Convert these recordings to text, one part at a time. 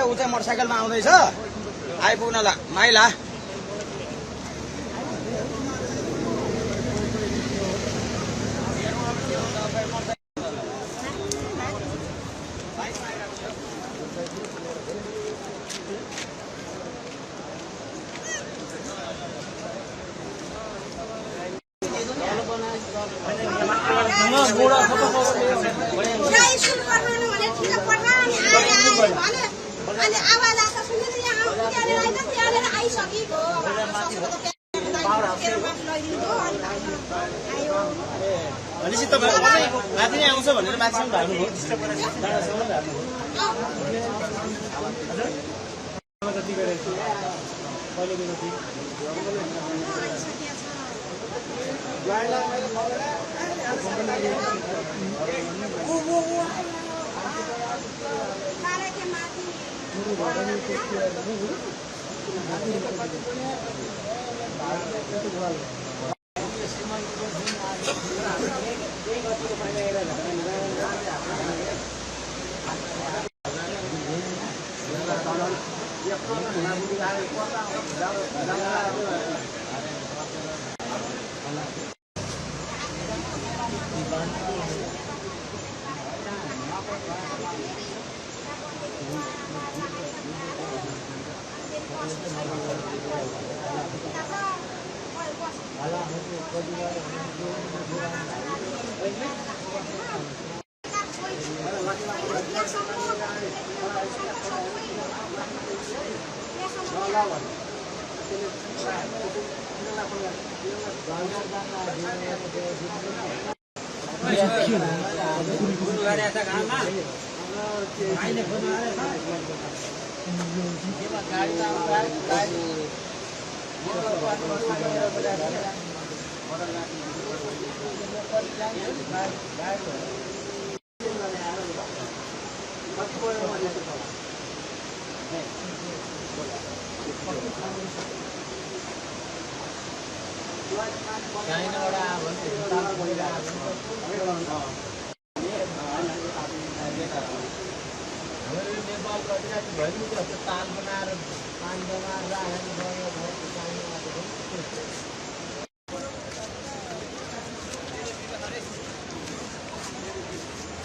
ऊ चाहिँ मोटरसाइकलमा आउँदैछ आइपुग्न ला माइला भनेपछि तपाईँ माथि नै आउँछ भनेर माथिसम्म भाग्नुभयो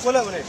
बोला भने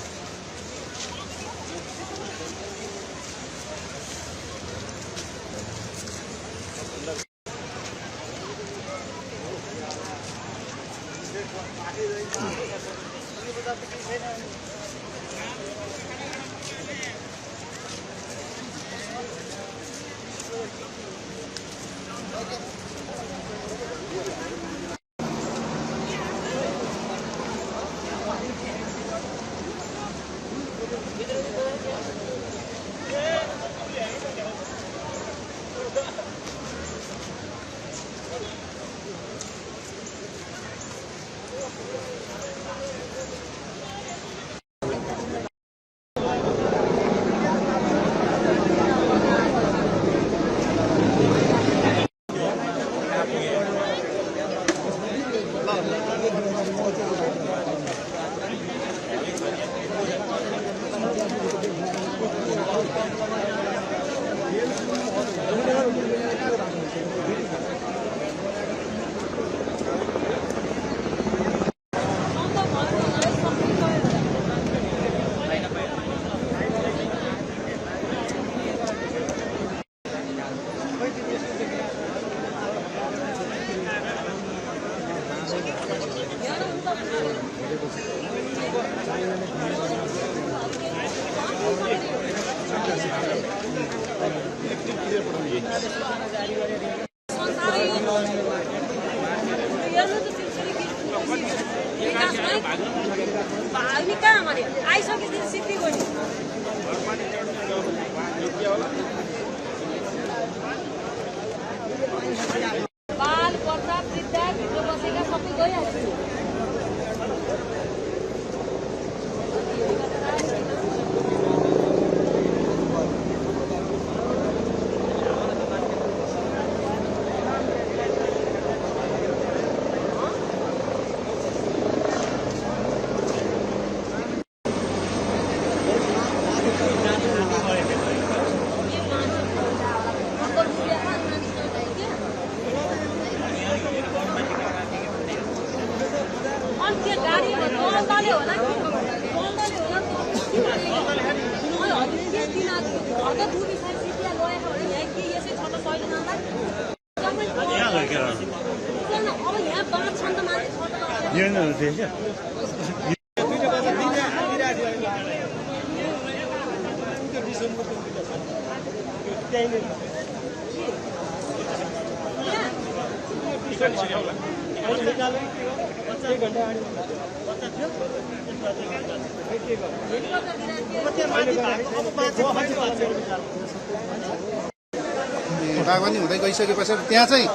बागवानी हुँदै गइसकेपछि त्यहाँ चाहिँ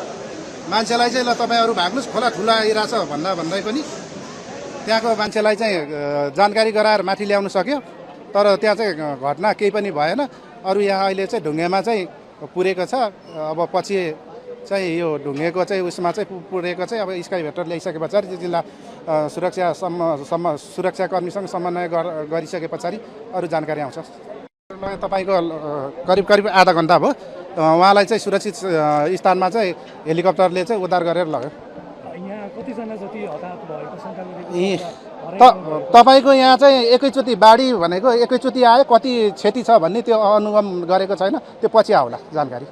मान्छेलाई चाहिँ ल तपाईँहरू भाग्नुहोस् खोला ठुला आइरहेछ भन्दै पनि त्यहाँको मान्छेलाई चाहिँ जानकारी गराएर माथि ल्याउन सक्यो। तर त्यहाँ चाहिँ घटना केही पनि भएन। अरू यहाँ अहिले चाहिँ ढुङ्गेमा चाहिँ पुरेको छ। अब पछि चाहिँ यो ढुङ्गेको चाहिँ उसमा चाहिँ पुरेको चाहिँ अब स्काई भेक्टर ल्याइसके पछाडि जिल्ला सुरक्षाकर्मीसँग समन्वय गरिसके पछाडि अरू जानकारी आउँछ। तपाईँको करिब आधा घन्टा भयो। उहाँलाई चाहिँ सुरक्षित स्थानमा चाहिँ हेलिकप्टरले चाहिँ उद्धार गरेर लग्यो। तपाईँको यहाँ चाहिँ एकैचोटि बाढी भनेको एकैचोटि आयो, कति क्षति छ भन्ने त्यो अनुगम गरेको छैन, त्यो पछि आउला जानकारी।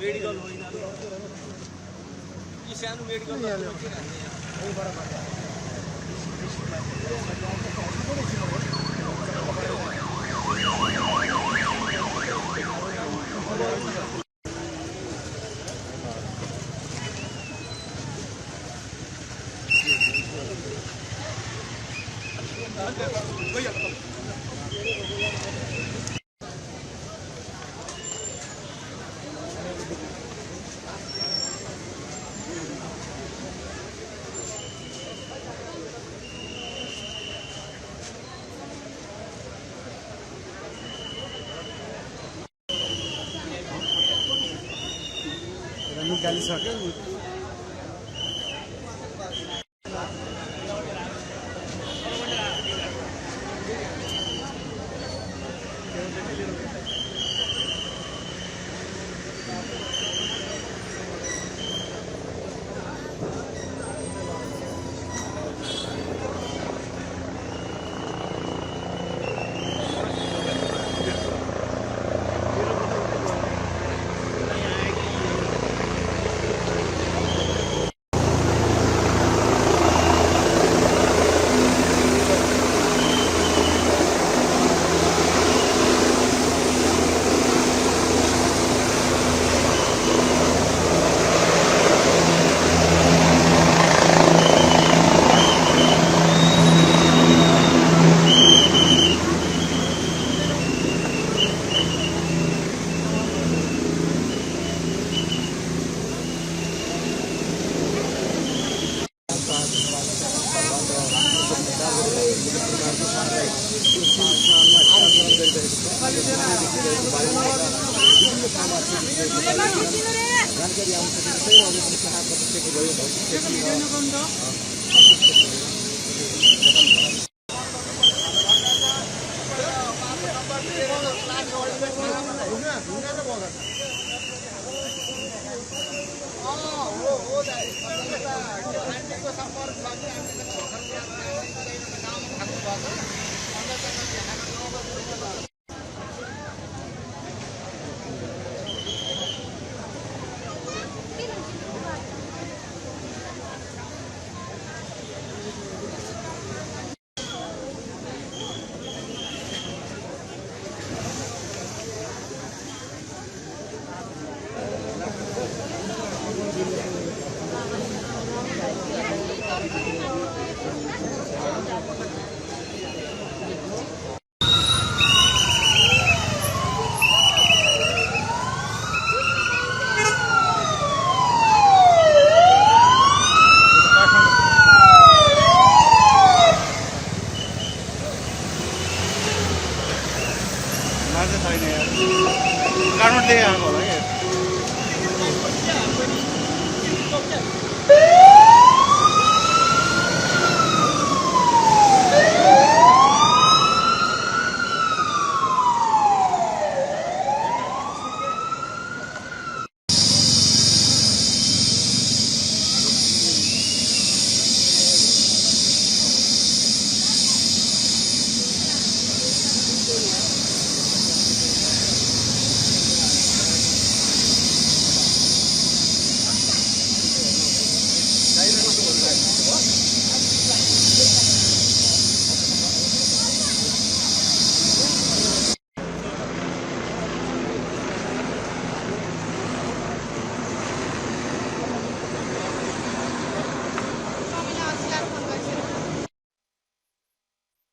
मेडिकल होइन कि सानो मेडिकल निकालिसक्यो।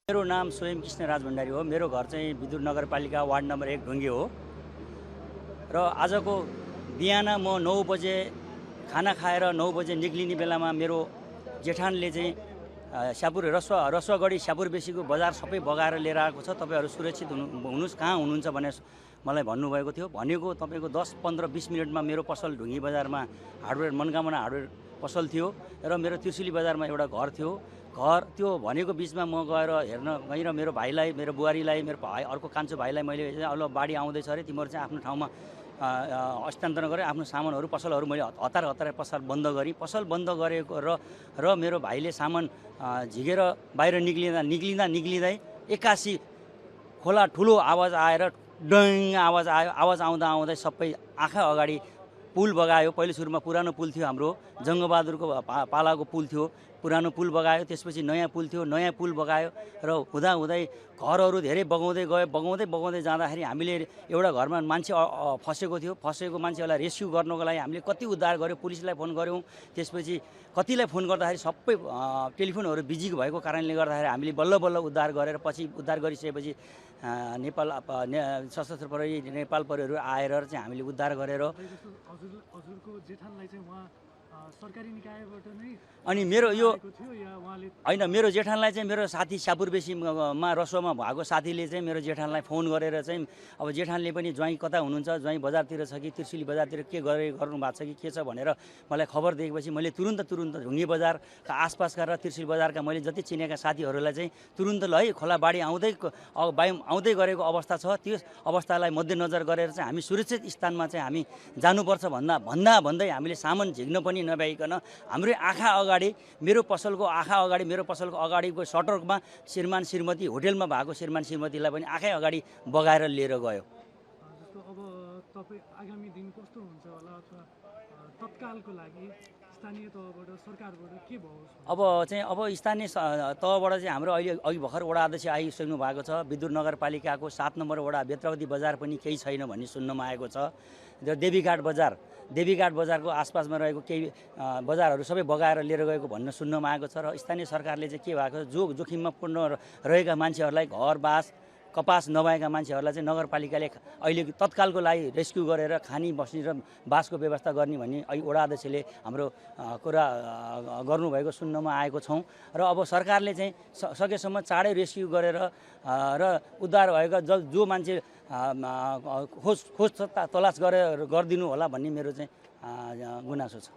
मेरो नाम स्वयं कृष्ण राज भण्डारी हो। मेरो घर चाहिँ विदुर नगरपालिका वार्ड नम्बर 1 ढुङ्गे हो र आजको बिहान म 9 बजे खाना खाएर 9 बजे निक्लिने बेलामा मेरो जेठानले चाहिँ रसुवागढी स्यापुर बेसीको बजार सबै बगाएर लिएर आएको छ। तपाईँहरू सुरक्षित हुनुहोस्, कहाँ हुनुहुन्छ भनेर मलाई भन्नुभएको थियो। भनेको तपाईँको 10-15-20 मिनटमा मेरो पसल ढुङ्गी बजारमा हार्डवेयर मनकामना हार्डवेयर पसल थियो र मेरो त्रिशुली बजारमा एउटा घर थियो। घर त्यो भनेको बिचमा म गएर हेर्न गएर मेरो भाइलाई, मेरो बुहारीलाई, मेरो भाइ अर्को कान्छो भाइलाई मैले अब बाढी आउँदैछ अरे, तिमीहरू चाहिँ आफ्नो ठाउँमा हस्तान्तरण गरेँ। आफ्नो सामानहरू पसलहरू मैले हतार पसल बन्द गरेँ। पसल बन्द गरेको र मेरो भाइले सामान झिकेर बाहिर निक्लिँदै एक्कासी खोला ठुलो आवाज आएर डङ आवाज आयो। आवाज आउँदा सबै आँखा अगाडि पुल बगायो। पहिलो सुरुमा पुरानो पुल थियो, हाम्रो जङ्गबहादुरको पालाको पुल थियो, पुरानो पुल बगायो। त्यसपछि नयाँ पुल थियो, नयाँ पुल बगायो र हुँदै घरहरू धेरै बगाउँदै गयो। बगाउँदै जाँदाखेरि हामीले एउटा घरमा मान्छे फसेको थियो। फसेको मान्छेहरूलाई रेस्क्यु गर्नको लागि हामीले कति उद्धार गऱ्यौँ, पुलिसलाई फोन गऱ्यौँ। त्यसपछि कतिलाई फोन गर्दाखेरि सबै टेलिफोनहरू बिजी भएको कारणले गर्दाखेरि हामीले बल्ल उद्धार गरेर पछि उद्धार गरिसकेपछि नेपाल सशस्त्र प्रहरी नेपाल प्रहरीहरू आएर चाहिँ हामीले उद्धार गरेर हजुरको जेठानलाई चाहिँ उहाँ सरकारी निकायबाट नै अनि मेरो यो थियो या उहाँले होइन, मेरो जेठानलाई चाहिँ मेरो साथी स्यापुर बेसीमा रसोमा भएको साथीले चाहिँ मेरो जेठानलाई फोन गरेर चाहिँ अब जेठानले पनि ज्वाइँ कता हुनुहुन्छ, ज्वाइँ बजारतिर छ कि त्रिशुली बजारतिर के गर्नु भएको छ कि के छ भनेर मलाई खबर दिएपछि मैले तुरुन्त ढुङ्गे बजारका आसपासका र त्रिशुली बजारका मैले जति चिनेका साथीहरूलाई चाहिँ तुरुन्त ल है खोला बाढी आउँदै गरेको अवस्था छ, त्यो अवस्थालाई मध्यनजर गरेर चाहिँ हामी सुरक्षित स्थानमा चाहिँ हामी जानुपर्छ भन्दै हामीले सामान झिक्न पनि नभइकन हाम्रो आँखा अगाडि मेरो पसलको अगाडिको सटरमा श्रीमान श्रीमती होटेलमा भएको श्रीमान श्रीमतीलाई पनि आँखै अगाडि बगाएर लिएर गयो। जस्तो अब तपाईँ आगामी दिन कस्तो हुन्छ होला अथवा तत्कालको लागि स्थानीय तहबाट सरकारबाट के भयो? अब स्थानीय तहबाट चाहिँ हाम्रो अहिले अघि भर्खर वडा अध्यक्ष आइसक्नु भएको छ। विदुर नगरपालिकाको 7 नम्बर वडा बेत्रावती बजार पनि केही छैन भन्ने सुन्नमा आएको छ। र देवीघाट बजारको आसपासमा रहेको केही बजारहरू सबै बगाएर लिएर गएको भन्न सुन्नमा आएको छ। र स्थानीय सरकारले चाहिँ के भएको छ, जोखिममा पूर्ण रहेका मान्छेहरूलाई घरबास कपास नभएका मान्छेहरूलाई चाहिँ नगरपालिकाले अहिले तत्कालको लागि रेस्क्यु गरेर खानी बस्ने र बासको व्यवस्था गर्ने भन्ने अहिले वडा अध्यक्षले हाम्रो कुरा गर्नुभएको सुन्नमा आएको छौँ। र अब सरकारले चाहिँ सकेसम्म चाँडै रेस्क्यु गरेर र उद्धार भएका जो मान्छे खोज तलास गरिदिनु होला भन्ने मेरो चाहिँ गुनासो छ।